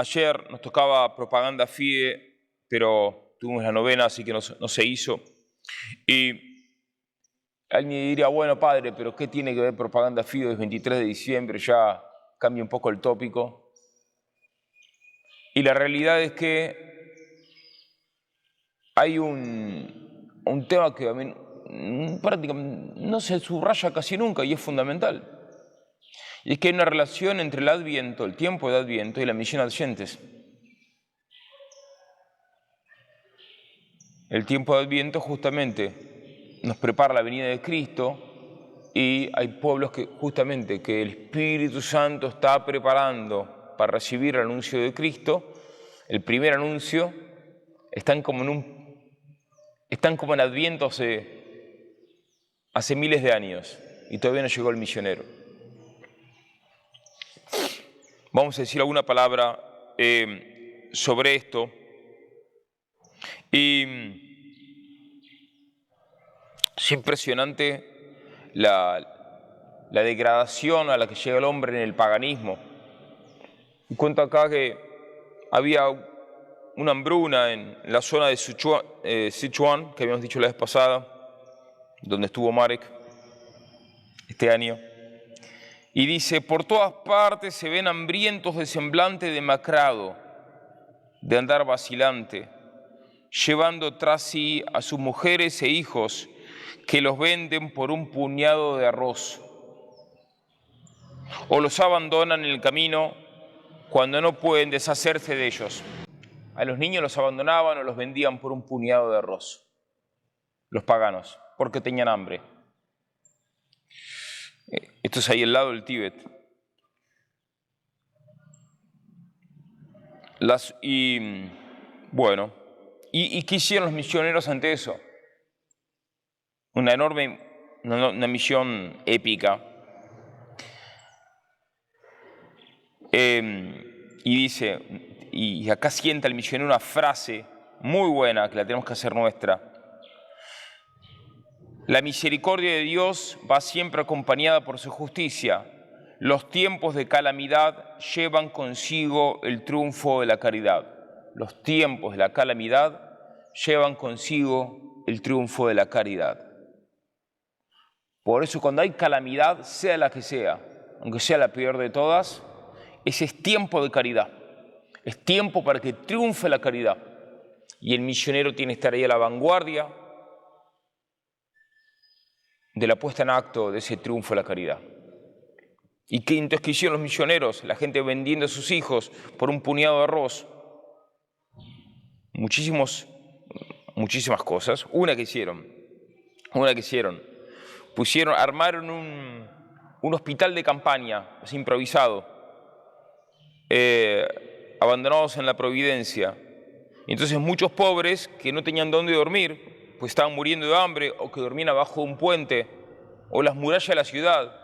Ayer nos tocaba propaganda FIDE, pero tuvimos la novena, así que no se hizo. Y alguien diría, bueno, padre, pero ¿qué tiene que ver propaganda FIDE? Es 23 de diciembre, ya cambia un poco el tópico. Y la realidad es que hay un tema que a mí prácticamente no se subraya casi nunca y es fundamental. Y es que hay una relación entre el Adviento, el tiempo de Adviento y la misión adyentes. El tiempo de Adviento justamente nos prepara la venida de Cristo y hay pueblos que justamente que el Espíritu Santo está preparando para recibir el anuncio de Cristo, el primer anuncio, están como en Adviento hace miles de años y todavía no llegó el misionero. Vamos a decir alguna palabra sobre esto. Y es impresionante la degradación a la que llega el hombre en el paganismo. Y cuento acá que había una hambruna en la zona de Sichuan, que habíamos dicho la vez pasada, donde estuvo Marek este año. Y dice, por todas partes se ven hambrientos de semblante demacrado, de andar vacilante, llevando tras sí a sus mujeres e hijos que los venden por un puñado de arroz, o los abandonan en el camino cuando no pueden deshacerse de ellos. A los niños los abandonaban o los vendían por un puñado de arroz, los paganos, porque tenían hambre. Esto es ahí al lado del Tíbet. ¿Y qué hicieron los misioneros ante eso? Una misión épica. Y dice, y acá sienta el misionero una frase muy buena que la tenemos que hacer nuestra. La misericordia de Dios va siempre acompañada por su justicia. Los tiempos de calamidad llevan consigo el triunfo de la caridad. Los tiempos de la calamidad llevan consigo el triunfo de la caridad. Por eso cuando hay calamidad, sea la que sea, aunque sea la peor de todas, ese es tiempo de caridad. Es tiempo para que triunfe la caridad. Y el misionero tiene que estar ahí a la vanguardia de la puesta en acto de ese triunfo de la caridad. ¿Y entonces qué hicieron los misioneros? La gente vendiendo a sus hijos por un puñado de arroz. Muchísimas cosas. Una que hicieron. Armaron un hospital de campaña, así improvisado, abandonados en la Providencia. Entonces muchos pobres que no tenían dónde dormir, pues estaban muriendo de hambre o que dormían abajo de un puente o las murallas de la ciudad.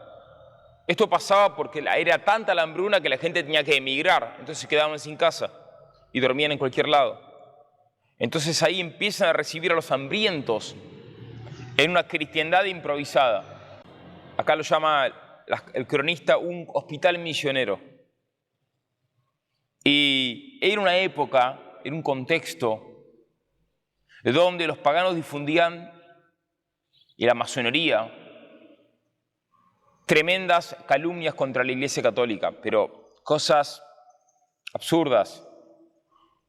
Esto pasaba porque era tanta la hambruna que la gente tenía que emigrar, entonces se quedaban sin casa y dormían en cualquier lado. Entonces ahí empiezan a recibir a los hambrientos en una cristiandad improvisada. Acá lo llama el cronista un hospital misionero. Y era una época, era un contexto donde los paganos difundían, y la masonería, tremendas calumnias contra la Iglesia Católica, pero cosas absurdas,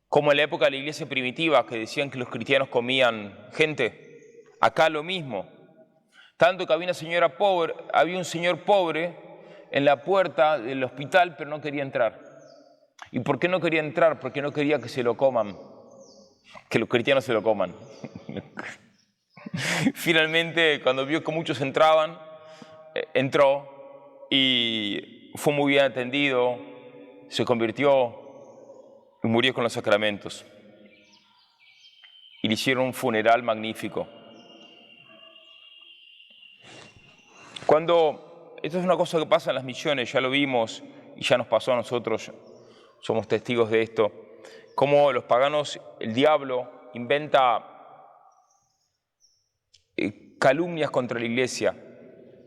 como en la época de la Iglesia primitiva, que decían que los cristianos comían gente. Acá lo mismo. Tanto que había un señor pobre en la puerta del hospital, pero no quería entrar. ¿Y por qué no quería entrar? Porque no quería que se lo coman, que los cristianos se lo coman. Finalmente, cuando vio que muchos entraban, entró y fue muy bien atendido, se convirtió y murió con los sacramentos. Y le hicieron un funeral magnífico. Esto es una cosa que pasa en las misiones, ya lo vimos y ya nos pasó a nosotros, somos testigos de esto, cómo los paganos, el diablo inventa calumnias contra la Iglesia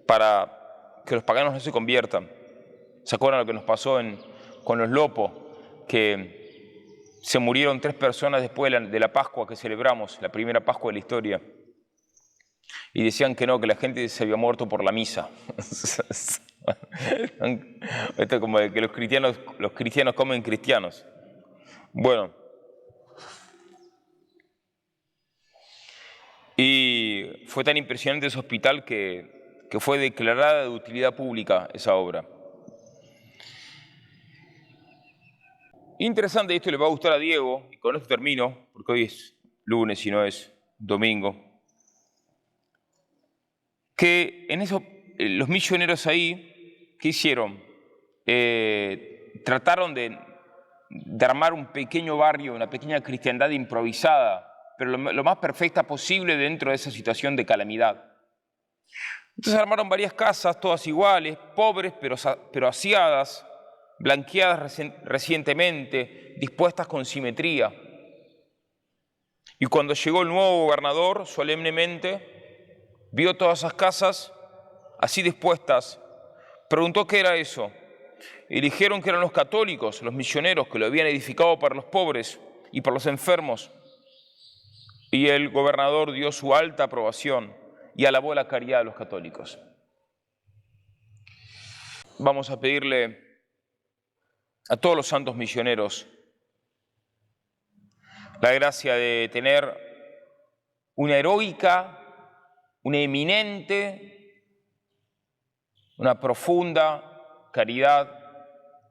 para que los paganos no se conviertan. ¿Se acuerdan lo que nos pasó con los Lopo? que se murieron 3 personas después de la Pascua que celebramos, la primera Pascua de la historia. Y decían que no, que la gente se había muerto por la misa. Esto es como de que los cristianos comen cristianos. Bueno. Y fue tan impresionante ese hospital que fue declarada de utilidad pública esa obra. Interesante, esto le va a gustar a Diego, y con esto termino, porque hoy es lunes y no es domingo, que en eso los misioneros ahí, ¿qué hicieron? Trataron de armar un pequeño barrio, una pequeña cristiandad improvisada, pero lo más perfecta posible dentro de esa situación de calamidad. Entonces armaron varias casas, todas iguales, pobres pero aseadas, blanqueadas recientemente, dispuestas con simetría. Y cuando llegó el nuevo gobernador, solemnemente, vio todas esas casas así dispuestas, preguntó qué era eso. Y dijeron que eran los católicos, los misioneros, que lo habían edificado para los pobres y para los enfermos. Y el gobernador dio su alta aprobación y alabó la caridad de los católicos. Vamos a pedirle a todos los santos misioneros la gracia de tener una heroica, una eminente, una profunda caridad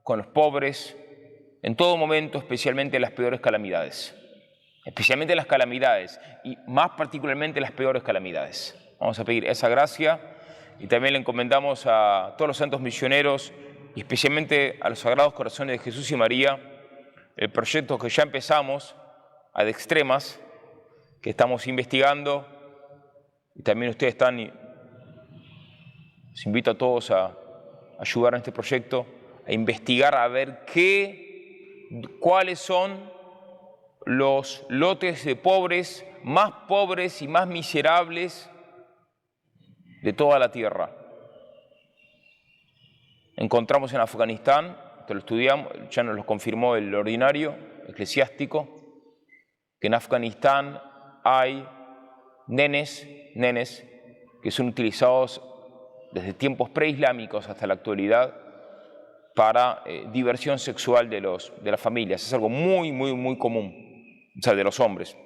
con los pobres en todo momento, especialmente en las peores calamidades. Especialmente las calamidades y más particularmente las peores calamidades. Vamos a pedir esa gracia y también le encomendamos a todos los santos misioneros y especialmente a los Sagrados Corazones de Jesús y María el proyecto que ya empezamos, Ad Extremas, que estamos investigando y también ustedes están, los invito a todos a ayudar en este proyecto, a investigar, a ver cuáles son los lotes de pobres y más miserables de toda la tierra. Encontramos en Afganistán, esto lo estudiamos, ya nos lo confirmó el ordinario eclesiástico, que en Afganistán hay nenes que son utilizados desde tiempos preislámicos hasta la actualidad para diversión sexual de las familias. Es algo muy común. O sea, de los hombres.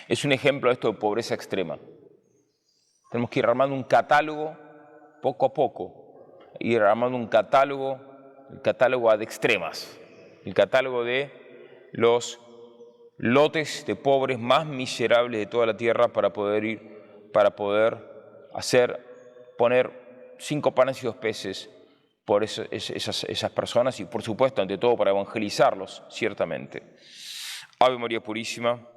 Es un ejemplo de esto de pobreza extrema. Tenemos que ir armando un catálogo, poco a poco, ir armando un catálogo, el catálogo Ad Extremas, el catálogo de los lotes de pobres más miserables de toda la tierra para poder poner 5 panes y 2 peces por esas personas y, por supuesto, ante todo, para evangelizarlos, ciertamente. Ave María Purísima.